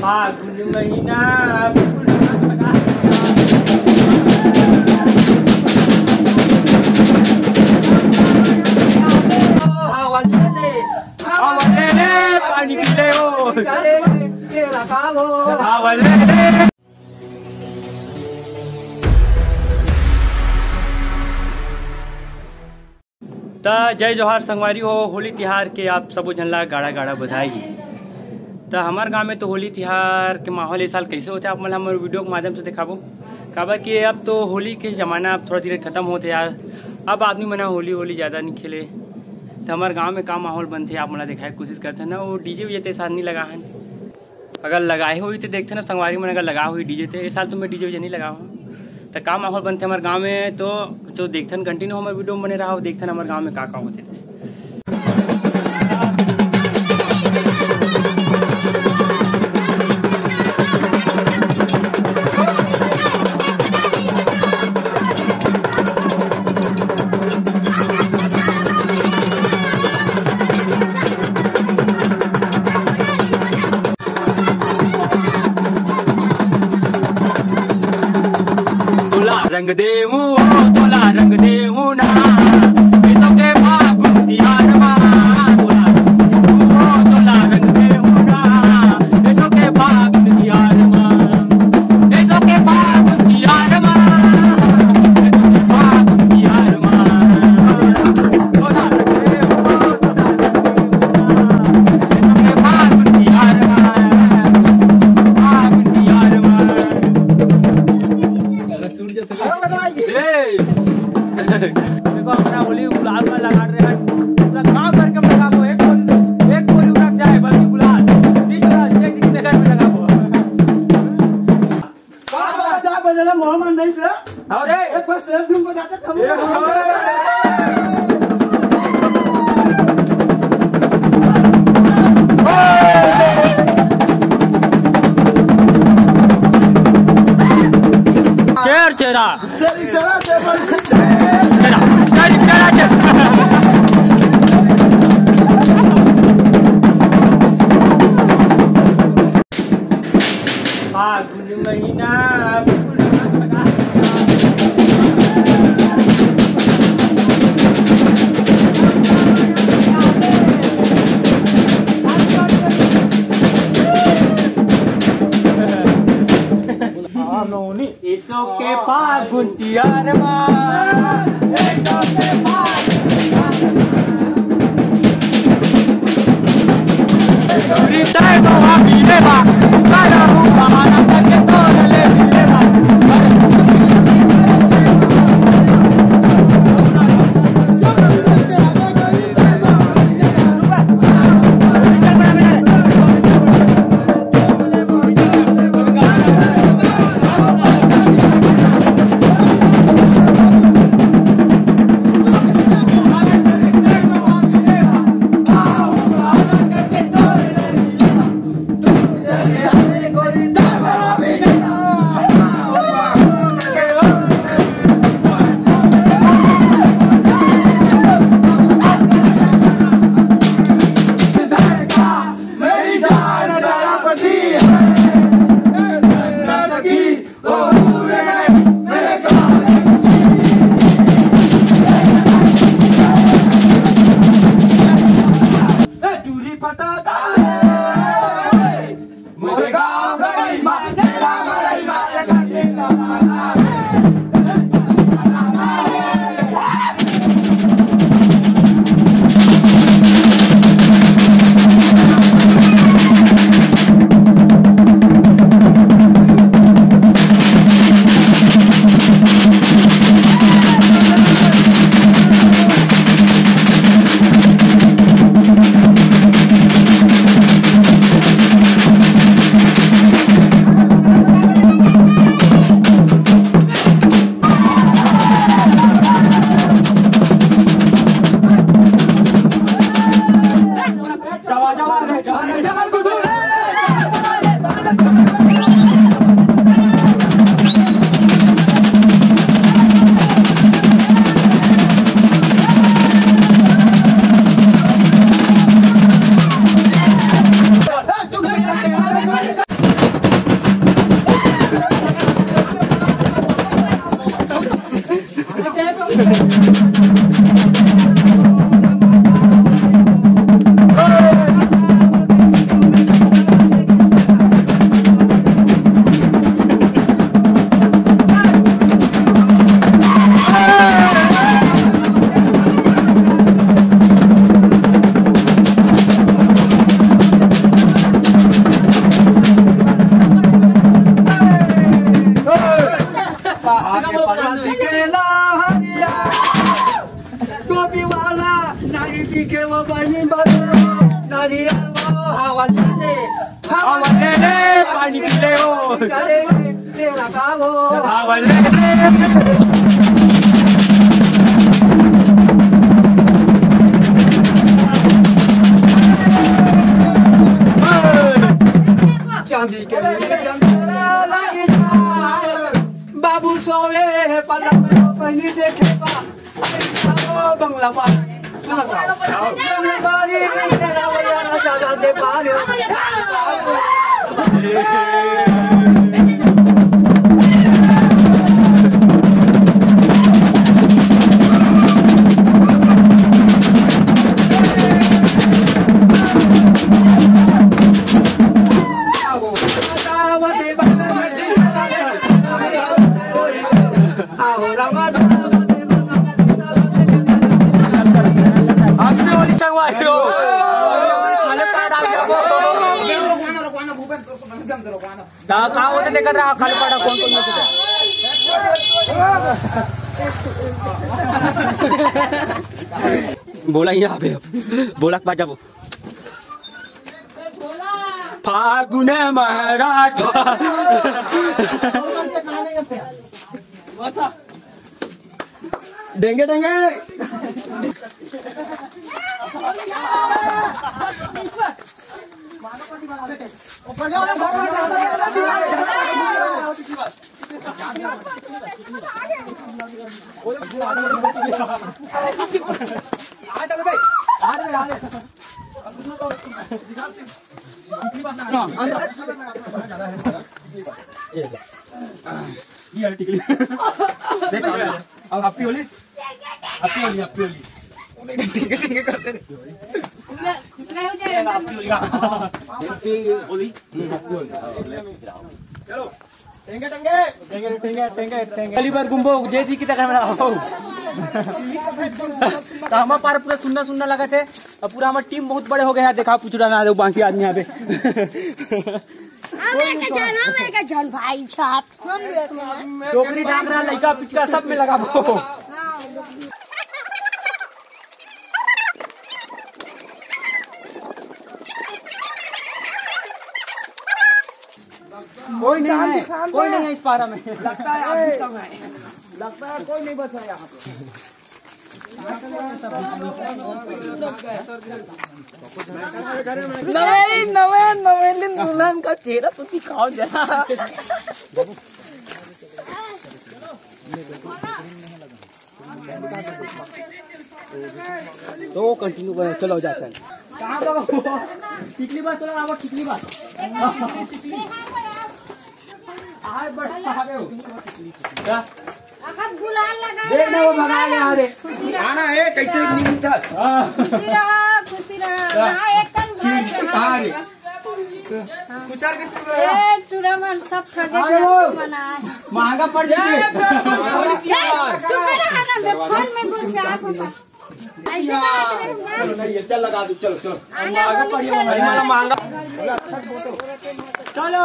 फागुन महीना पानी पीते हो जय जोहार संगवारी हो। होली तिहार के आप सब झनला गाड़ा गाड़ा बधाई। तो हमारे गांव में तो होली तिहार के माहौल इस साल कैसे होते आप मतलब हमारे वीडियो के माध्यम से दिखाबो काबर कि अब तो होली के ज़माना अब थोड़ा धीरे खत्म होते यार। अब आदमी मना होली ज़्यादा नहीं खेले। तो हमारे गांव में का माहौल बनते आप मतलब दिखाए कोशिश करते हैं ना। वो डीजे वीजे साथ नहीं लगा है, अगर लगाए हुई तो देखते ना संगवारी में अगर लगा हुई डीजे थे। इस साल तो मैं डीजे वीजे नहीं लगा हूँ। तो का माहौल बनते हमारे गांव में तो देखते कंटिन्यू हमारे वीडियो में बने रहा हो। देखते हमारे गांव में का होते थे। रंग देवू तोला रंग देवू ना के फागुन तिहार तोला रंग देवू ना के फागुन तिहार के फागुन तिहार फागुन तिहार तोला रंग देवू के फागुन तिहार फागुन तिहार देखो अपना होली गुलाल में लगा रहे हैं पूरा काम करके लगा वो एक बोरी उड़क जाए बल्कि गुलाल देखा में लगा वो जा बदला मोहम्मद नहीं से अरे एक बार सेल्फ तुम बताते हम चेरा फागुन महीना के फागुन तिहार गोपी वाला नारी दिखे वो बनी बदलो नारी वो हवा ले पानी पी ले ओ तेरा कावो हवा ले चांदी के लगी बाबू सोए पलक पहनी देखे बंगला बारी ज्यादा दे पा रहे कहाँ होते देखत रहा खाली पड़ा कौन कौन होते बोला यहाँ पे बोला के बाजा वो फागुन महाराज डेंगे डेंगे अब आपकी होली ठीक है करते चलो पहली बार गुम्बो जय जी की तरह तो हमारा पार पूरा सुनना सुनना लगा थे अब पूरा हमारा टीम बहुत बड़े हो गए यार देखा पूछ रहा ना बाकी आदमी यहाँ पे जान भाई साहब टोकरी डाल रहा लड़का पिचका सब में लगा वो कोई नहीं है इस पारा में लगता है आदमी कम है लगता है कोई नहीं बचा यहाँ पे नवे दुल्हन का चेहरा तो दिखाओ जरा तो कंटिन्यू चलो जाता है कहाँ का टिकली बात चलो आप टिकली बात आज बड़ा गुलाल लगा देखना वो भगा ले आ रे आना है कैसे नहीं था खुशी रहा एकदम भाई टूर्नामेंट सब ठगे महंगा पड़ जाएगा फोन में घुस के आंखों पर चल लगा दू चलो चलो महंगा चलो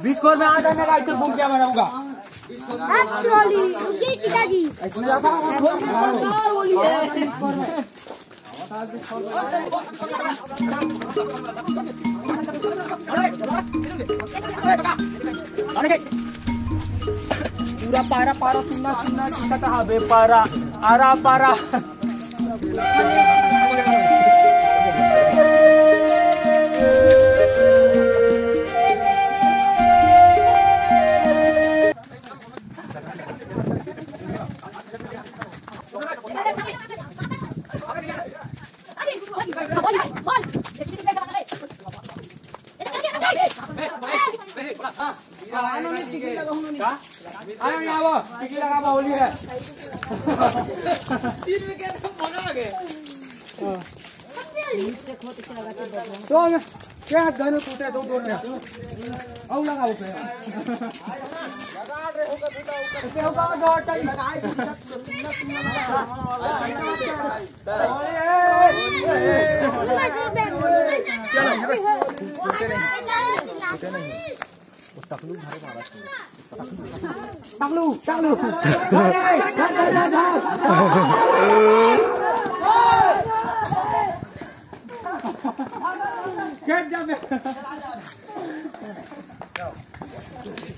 बीच कोर में आ जाने का इधर घूम क्या बनाऊंगा पिताजी पूरा पारा पारा सुनना सुनना दिखता है बे पारा आरा पारा होली है 3 विकेट भागा गए तो क्या गन टूटे दो में और लगा पे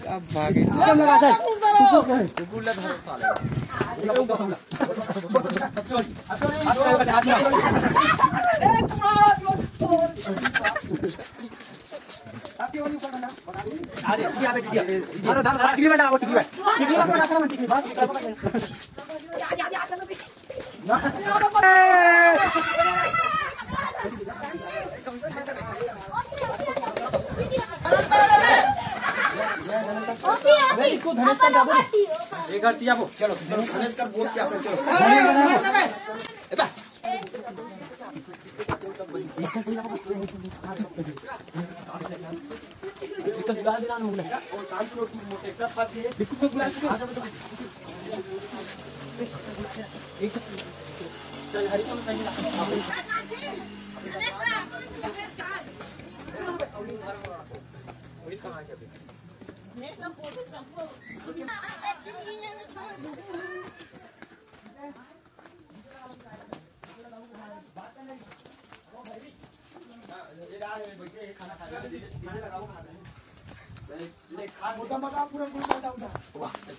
अब भागे चलो धनेश कर बोल क्या चलो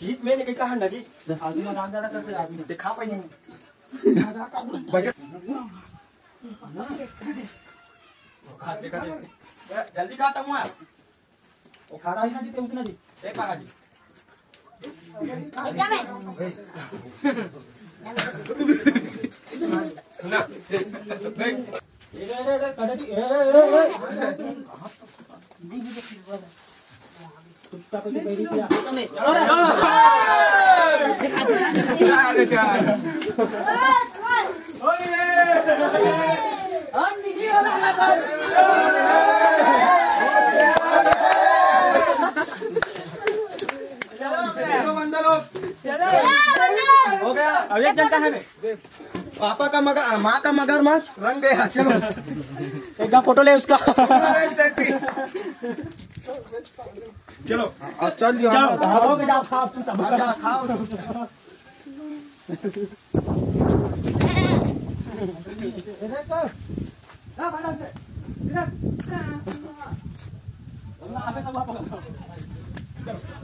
गीत में नहीं कहा ना जी आदमी नाम ज्यादा करते आदमी देखा पाई खाते खाते जल्दी खाता हूँ वो खा रहा है ना जी उतना जी एक बार जी हो गया अब एक जन का है पापा का मगर माँ का मगरमच्छ रंग गया चलो एक फोटो ले उसका चलो चल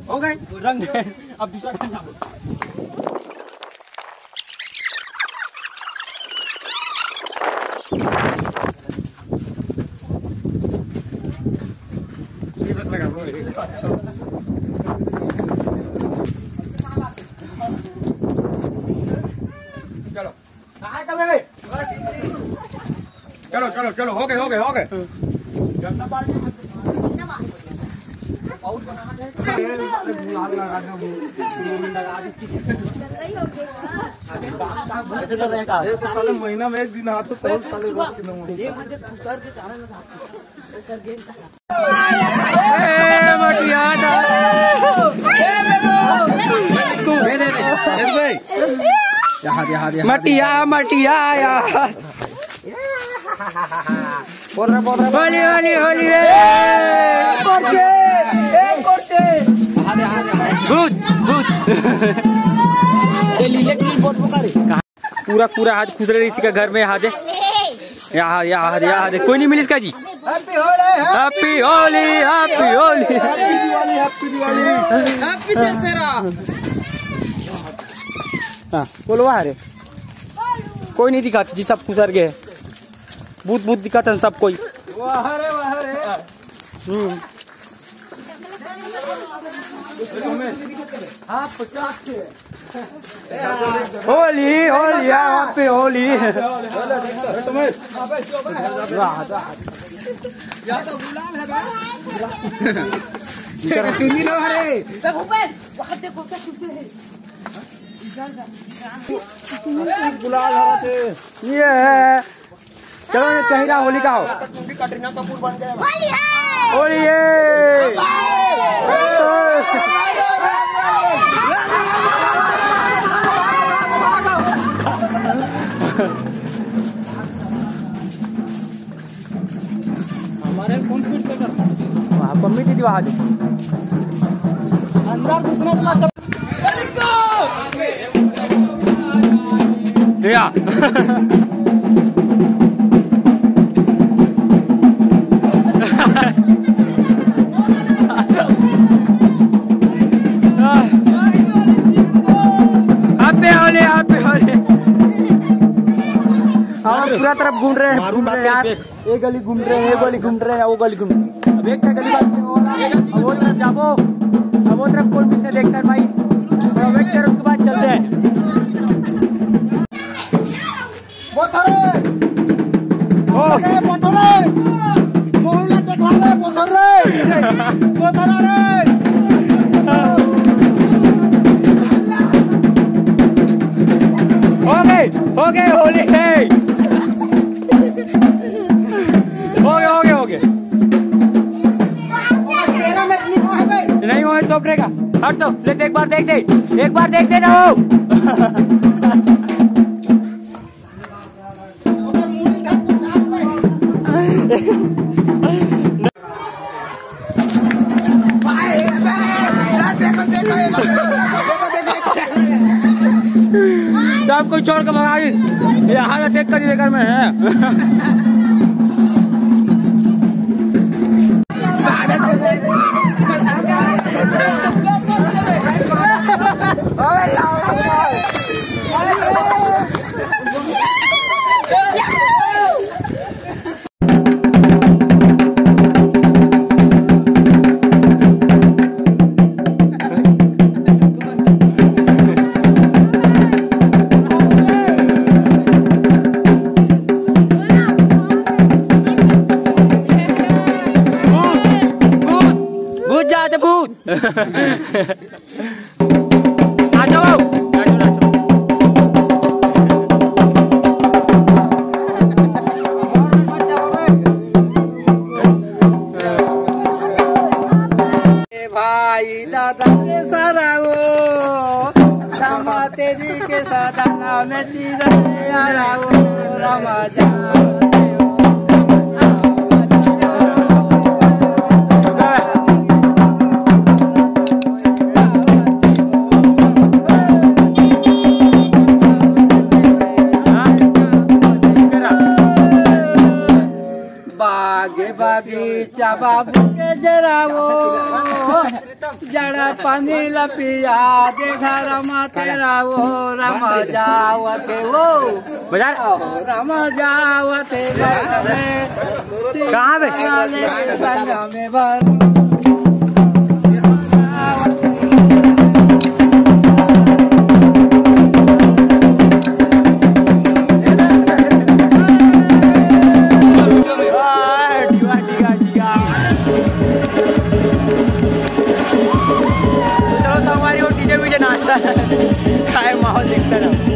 हो गए रंग अब दूसरा चलो चलो चलो हो गए जनता पार्टी महीना में एक दिन आता तो मटिया मटिया यार होली होली होली पूरा पूरा हाथ खुश रही इसी का घर में हाथ यहाँ कोई नहीं मिली इसका जी happy Holi happy Holi happy Diwali happy Diwali happy Dussehra हाँ बोलो अरे कोई नहीं दिखाती जी सब खुसर गए भूत भूत दिखाता सब कोई होली होली यहाँ पे होली चुनी लो अरे गुलाल हरा थे ये है। चलो ये कहीं ना होली का हो। कटरीना कपूर बन गए। होली है। हमारे फोन फिट कर वहाँ मम्मी दीदी वहाँ दे। अंदर घुसने के बाद या पूरा तरफ घूम रहे हैं यार। एक गली घूम रहे हैं, एक गली घूम रहे हैं, वो गली घूम रहे हैं। अब एक गली बात अब वो तरफ जाओ, अब वो तरफ कोई पीछे देखता है भाई। वेट कर, उसके बाद चलते हैं। हो गए होली है। हो गए नहीं हो तो अपनेगा हट तो लेते एक बार देख दे ना हो। तो आपको छोड़ कर भगा यहाँ अटैक कर देकर में है। भूत आ जाओ। भाई दादा के सारा वो रामा तेरी के सादा में चिरा यारा वो रामा जा बगीचा बाबू के जरावो जड़ा पानी लपिया देखा रमा तेरा वो रमा जावते वो बाजार रमा जावते कहाँ पे में भर नाश्ता खाए माहौल देखता रहा।